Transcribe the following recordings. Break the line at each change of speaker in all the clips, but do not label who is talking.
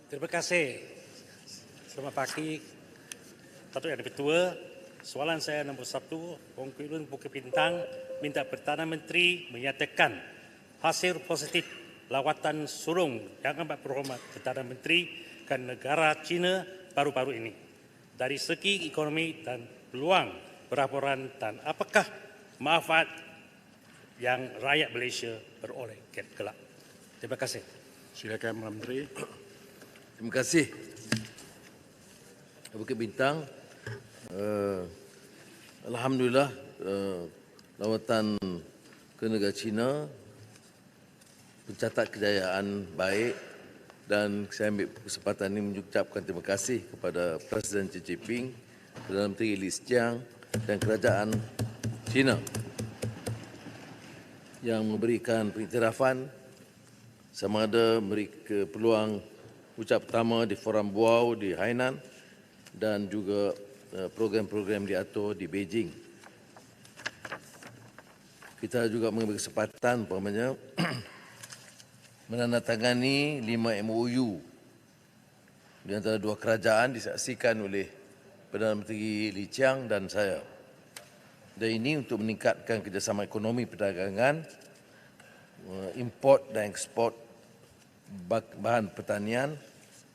Terima kasih. Selamat pagi, Datuk Yang Ketua. Soalan saya nombor 1, Wong Kuilun Bukit Bintang minta Perdana Menteri menyatakan hasil positif lawatan sulung Yang Amat Berhormat Perdana Menteri ke negara China baru-baru ini. Dari segi ekonomi dan peluang pelaburan dan apakah manfaat yang rakyat Malaysia beroleh kelak. Terima kasih.
Silakan Menteri.
Terima kasih. Bukit Bintang, alhamdulillah lawatan ke negara China mencatat kejayaan baik dan saya ambil kesempatan ini mengucapkan terima kasih kepada Presiden Xi Jinping, Perdana Menteri Li Qiang dan kerajaan China yang memberikan pengiktirafan sama ada memberi peluang ucap pertama di Forum Buau di Hainan dan juga program-program diatur di Beijing. Kita juga mengambil kesempatan umpamanya menandatangani 5 MOU di antara dua kerajaan disaksikan oleh Perdana Menteri Li Qiang dan saya. Dan ini untuk meningkatkan kerjasama ekonomi perdagangan, import dan ekspor bahan pertanian,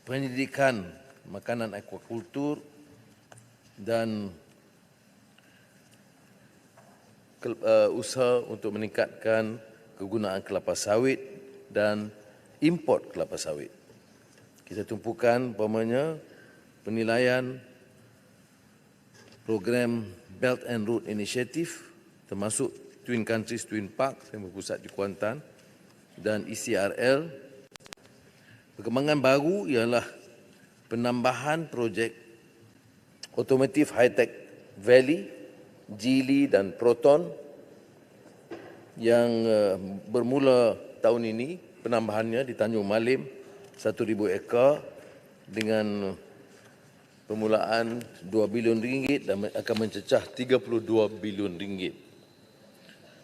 pendidikan, makanan akuakultur dan usaha untuk meningkatkan kegunaan kelapa sawit dan import kelapa sawit. Kita tumpukan umpamanya penilaian program Belt and Road Initiative termasuk Twin Countries, Twin Parks yang berpusat di Kuantan dan ECRL. Perkembangan baru ialah penambahan projek Automotive High-Tech Valley, Geely dan Proton yang bermula tahun ini, penambahannya di Tanjung Malim 1,000 ekar dengan permulaan 2 bilion ringgit dan akan mencecah 32 bilion ringgit.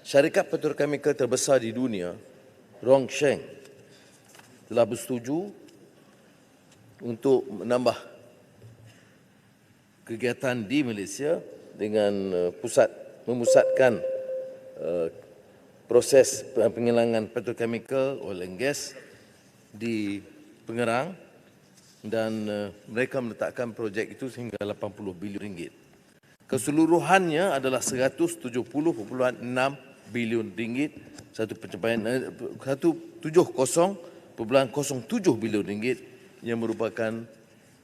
Syarikat petrokemikal terbesar di dunia, Rongsheng, telah bersetuju untuk menambah kegiatan di Malaysia dengan memusatkan proses penghilangan petrokemikal, oil and gas di Pengerang dan mereka meletakkan projek itu sehingga 80 bilion ringgit. Keseluruhannya adalah 170.6 bilion ringgit, satu pencapaian 170.07 bilion ringgit yang merupakan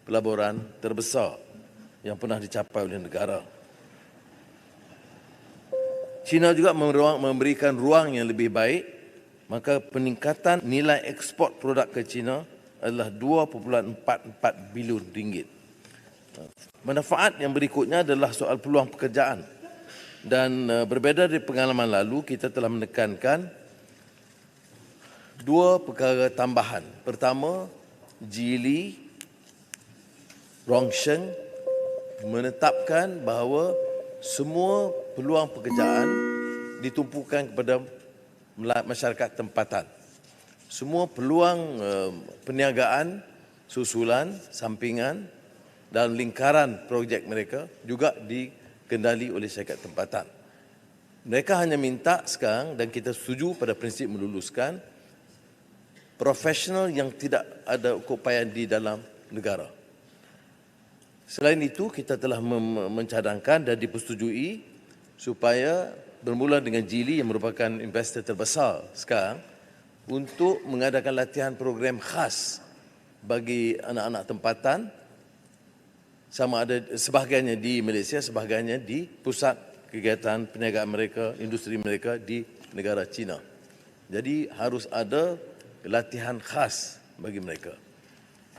pelaburan terbesar yang pernah dicapai oleh negara. China juga memberikan ruang yang lebih baik, maka peningkatan nilai ekspor produk ke China adalah 2.44 bilion ringgit. Manfaat yang berikutnya adalah soal peluang pekerjaan. Dan berbeza dari pengalaman lalu, kita telah menekankan dua perkara tambahan. Pertama, Geely, Rongsheng menetapkan bahawa semua peluang pekerjaan ditumpukan kepada masyarakat tempatan. Semua peluang perniagaan, susulan, sampingan dalam lingkaran projek mereka juga dikendali oleh syarikat tempatan. Mereka hanya minta sekarang dan kita setuju pada prinsip meluluskan profesional yang tidak ada keupayaan di dalam negara. Selain itu, kita telah mencadangkan dan dipersetujui supaya bermula dengan Geely yang merupakan investor terbesar sekarang untuk mengadakan latihan program khas bagi anak-anak tempatan, sama ada sebahagiannya di Malaysia, sebahagiannya di pusat kegiatan perniagaan mereka, industri mereka di negara China. Jadi harus ada latihan khas bagi mereka.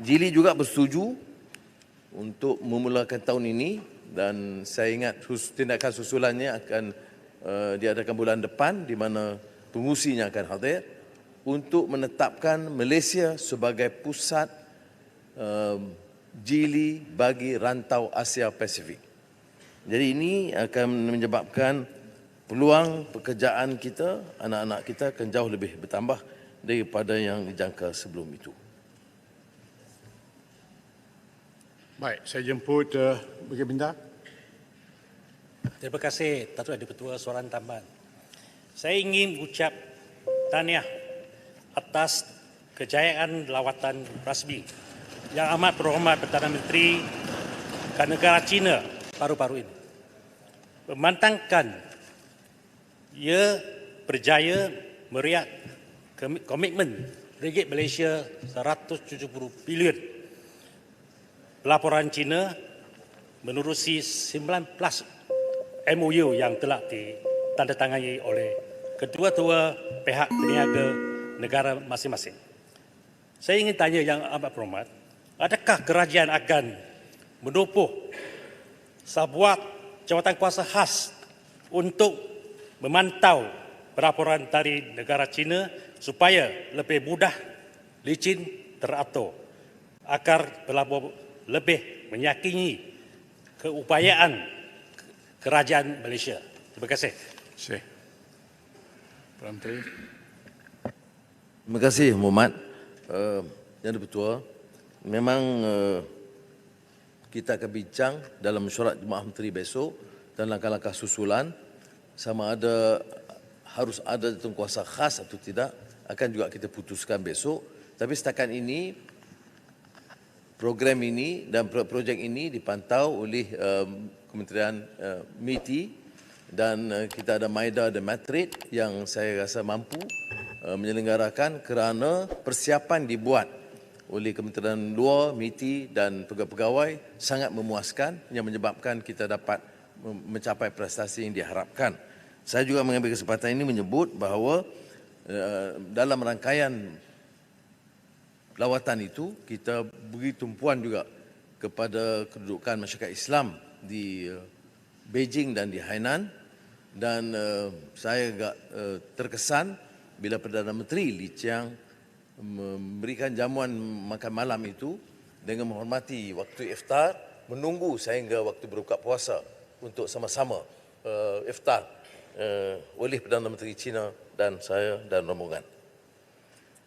Geely juga bersetuju untuk memulakan tahun ini dan saya ingat tindakan susulannya akan diadakan bulan depan di mana pengusinya akan hadir untuk menetapkan Malaysia sebagai pusat Geely bagi rantau Asia Pasifik. Jadi ini akan menyebabkan peluang pekerjaan kita, anak-anak kita akan jauh lebih bertambah daripada yang dijangka sebelum itu.
Baik, saya jemput Bukit Bintang.
Terima kasih Datuk Yang di-Pertua Soalan Tambahan. Saya ingin ucap tahniah atas kejayaan lawatan rasmi Yang Amat Berhormat Perdana Menteri ke negara China baru-baru ini. Memandangkan ia berjaya meriak komitmen ringgit Malaysia 170 bilion. Pelaporan China menerusi 19 MOU yang telah ditandatangani oleh kedua-dua pihak peniaga negara masing-masing. Saya ingin tanya Yang Amat Berhormat, adakah kerajaan akan menubuh sebuah jawatan kuasa khas untuk memantau pelaporan dari negara China supaya lebih mudah, licin, teratur agar pelabur lebih meyakini keupayaan kerajaan Malaysia. Terima kasih.
Terima kasih. Perdana Menteri.
Terima kasih Muhammad. Yang di-Pertua, memang kita akan bincang dalam mesyuarat Jemaah Menteri besok dan langkah-langkah susulan sama ada harus ada kuasa khas atau tidak akan juga kita putuskan besok. Tapi setakat ini program ini dan projek ini dipantau oleh Kementerian MITI dan kita ada MAIDA dan Matrid yang saya rasa mampu menyelenggarakan kerana persiapan dibuat oleh Kementerian Luar, MITI dan pegawai-pegawai sangat memuaskan yang menyebabkan kita dapat mencapai prestasi yang diharapkan. Saya juga mengambil kesempatan ini menyebut bahawa dalam rangkaian lawatan itu kita beri tumpuan juga kepada kedudukan masyarakat Islam di Beijing dan di Hainan dan saya agak terkesan bila Perdana Menteri Li Qiang memberikan jamuan makan malam itu dengan menghormati waktu iftar, menunggu sehingga waktu berbuka puasa untuk sama-sama iftar oleh Perdana Menteri China dan saya dan rombongan.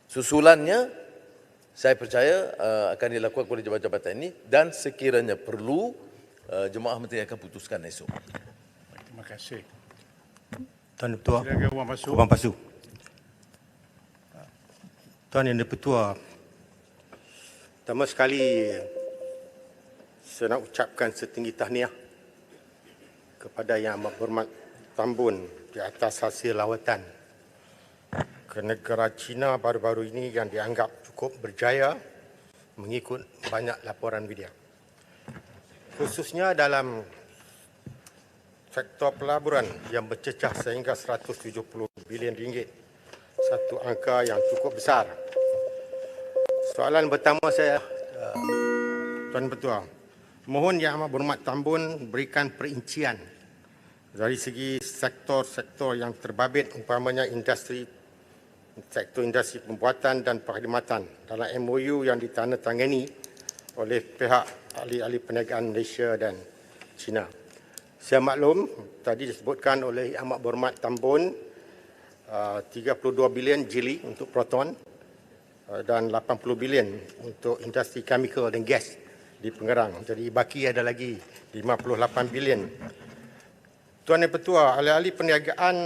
Susulannya saya percaya akan dilakukan oleh jabatan-jabatan ini dan sekiranya perlu Jemaah Menteri akan putuskan esok.
Terima kasih.
Tuan Ketua,
Silakan Wan Pasu.
Wan Pasu. Tuan Yang di-Pertua, pertama sekali saya nak ucapkan setinggi tahniah kepada Yang Amat Berhormat Tambun di atas hasil lawatan ke negara China baru-baru ini yang dianggap cukup berjaya mengikut banyak laporan media. Khususnya dalam sektor pelaburan yang bercecah sehingga 170 bilion ringgit. Satu angka yang cukup besar. Soalan pertama saya, Tuan Ketua, mohon Yang Amat Berhormat Tambun berikan perincian dari segi sektor-sektor yang terbabit, umpamanya sektor industri pembuatan dan perkhidmatan dalam MOU yang ditandatangani oleh pihak ahli-ahli perniagaan Malaysia dan China. Saya maklum tadi disebutkan oleh Yang Amat Berhormat Tambun 32 bilion jili untuk proton dan 80 bilion untuk industri chemical dan gas di Pengerang. Jadi baki ada lagi 58 bilion. Tuan Yang Pertua, ahli-ahli perniagaan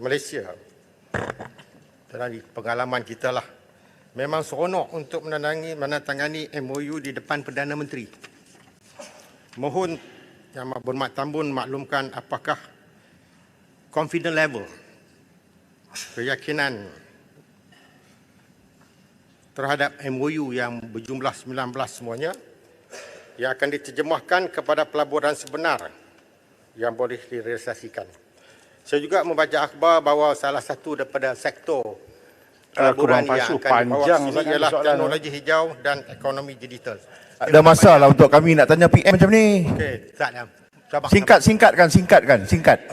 Malaysia dari pengalaman kita lah memang seronok untuk menandatangani MOU di depan Perdana Menteri. Mohon Yang Amat Berhormat Tambun maklumkan apakah confidence level, keyakinan terhadap MOU yang berjumlah 19 semuanya yang akan diterjemahkan kepada pelaburan sebenar yang boleh direalisasikan. Saya juga membaca akhbar bahawa salah satu daripada sektor pelaburan yang akan dibawa ke sini ialah teknologi hijau dan ekonomi digital.
Ada masalah untuk kami nak tanya PM macam ni.
Okey, tak ada. Sabar.
Singkat.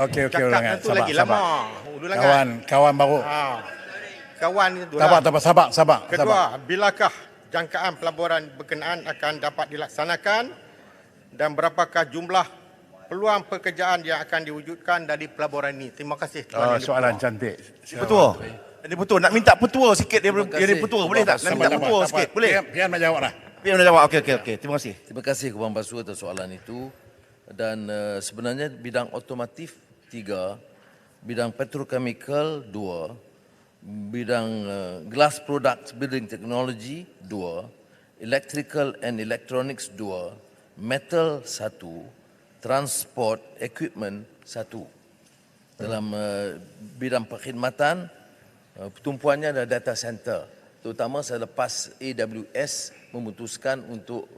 Okey,
Cakap
ulangan.
tu lagi lama.
Kawan baru.
Kawan itu dulu.
Sabar.
Kedua, bilakah jangkaan pelaburan berkenaan akan dapat dilaksanakan dan berapakah jumlah peluang pekerjaan yang akan diwujudkan dari pelaburan ini? Terima kasih.
Soalan cantik.
Petua. Jadi petua nak minta petua sikit dia
Terima kasih.
jadi petua boleh tak? Nak minta petua sikit boleh?
Pian nak jawab lah.
PM dah jawab. Okey. Terima kasih.
Terima kasih Ketua Basuh atas soalan itu. Dan sebenarnya bidang otomotif 3, bidang petrochemical 2, bidang glass products building technology 2, electrical and electronics 2, metal 1, transport equipment 1. Dalam bidang perkhidmatan, tumpuannya adalah data center, terutama selepas AWS memutuskan untuk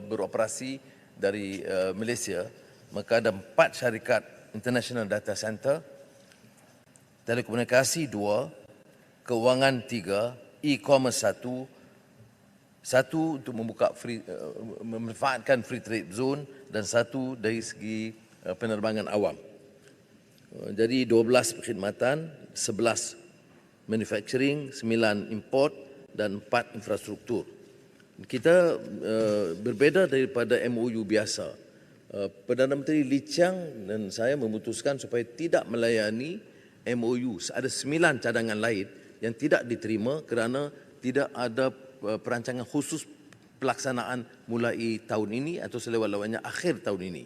beroperasi dari Malaysia, maka ada 4 syarikat international data center, telekomunikasi 2, kewangan 3, e-commerce 1 untuk membuka memanfaatkan free trade zone dan 1 dari segi penerbangan awam. Jadi 12 perkhidmatan, 11 manufacturing, 9 import dan 4 infrastruktur. Kita berbeda daripada MOU biasa. Perdana Menteri Lee Chiang dan saya memutuskan supaya tidak melayani MOU. Ada 9 cadangan lain yang tidak diterima kerana tidak ada perancangan khusus pelaksanaan mulai tahun ini atau selewat-lewatnya akhir tahun ini.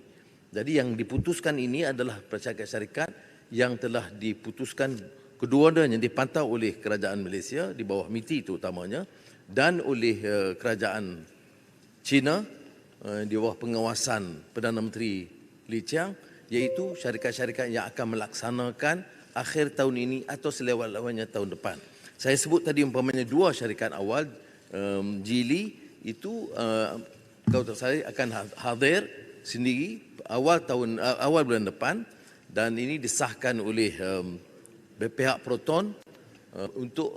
Jadi yang diputuskan ini adalah syarikat-syarikat yang telah diputuskan kedua-duanya dipantau oleh kerajaan Malaysia di bawah MITI terutamanya dan oleh kerajaan China di bawah pengawasan Perdana Menteri Lee Chiang, iaitu syarikat-syarikat yang akan melaksanakan akhir tahun ini atau selewat-lewatnya tahun depan. Saya sebut tadi umpamanya 2 syarikat awal, Geely itu kalau saya akan hadir sendiri awal bulan depan dan ini disahkan oleh pihak Proton untuk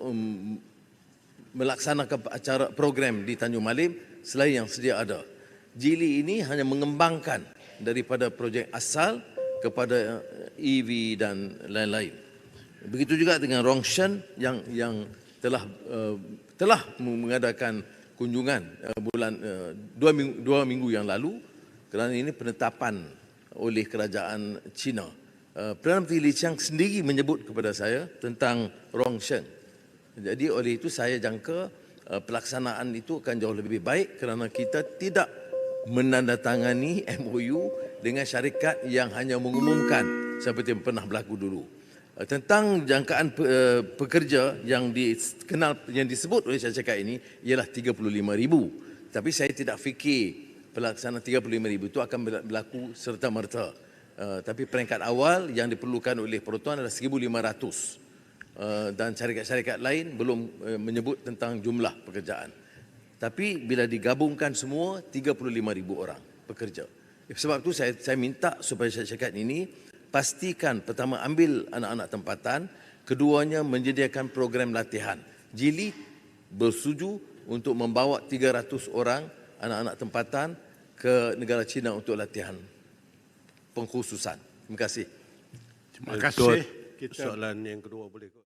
melaksanakan acara program di Tanjung Malim selain yang sedia ada. Geely ini hanya mengembangkan daripada projek asal kepada EV dan lain-lain. Begitu juga dengan Rongshan yang telah mengadakan kunjungan bulan 2 minggu yang lalu kerana ini penetapan oleh kerajaan China. Perdana Menteri Lee Chiang sendiri menyebut kepada saya tentang Rongshan. Jadi oleh itu saya jangka pelaksanaan itu akan jauh lebih baik kerana kita tidak menandatangani MOU dengan syarikat yang hanya mengumumkan seperti yang pernah berlaku dulu. Tentang jangkaan pekerja yang disebut oleh syarikat ini ialah 35,000. Tapi saya tidak fikir pelaksanaan 35,000 itu akan berlaku serta-merta. Tapi peringkat awal yang diperlukan oleh Proton adalah 1,500. Dan syarikat-syarikat lain belum menyebut tentang jumlah pekerjaan. Tapi bila digabungkan semua 35,000 orang pekerja. Sebab itu saya minta supaya syarikat ini pastikan pertama ambil anak-anak tempatan, keduanya menyediakan program latihan. Geely bersetuju untuk membawa 300 orang anak-anak tempatan ke negara China untuk latihan pengkhususan. Terima kasih.
Terima kasih.
Soalan yang kedua boleh.